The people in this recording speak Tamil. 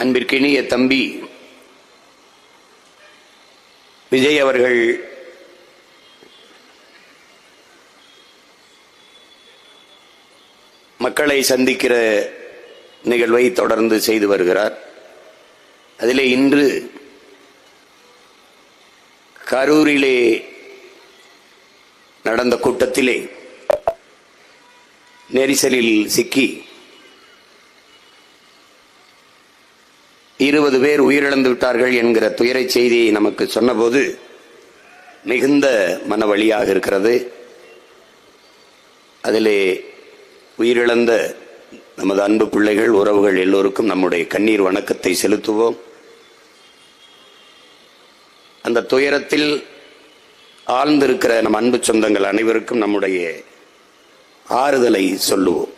அன்பிற்கினிய தம்பி விஜய் அவர்கள் மக்களை சந்திக்கிற நிகழ்வை தொடர்ந்து செய்து வருகிறார். அதிலே இன்று கரூரிலே நடந்த கூட்டத்திலே நெரிசலில் சிக்கி 20 பேர் உயிரிழந்து விட்டார்கள் என்கிற துயரை செய்தியை நமக்கு சொன்னபோது மிகுந்த மனவலியாக இருக்கிறது. அதிலே உயிரிழந்த நமது அன்பு பிள்ளைகள், உறவுகள் எல்லோருக்கும் நம்முடைய கண்ணீர் வணக்கத்தை செலுத்துவோம். அந்த துயரத்தில் ஆழ்ந்திருக்கிற நம் அன்பு சொந்தங்கள் அனைவருக்கும் நம்முடைய ஆறுதலை சொல்லுவோம்.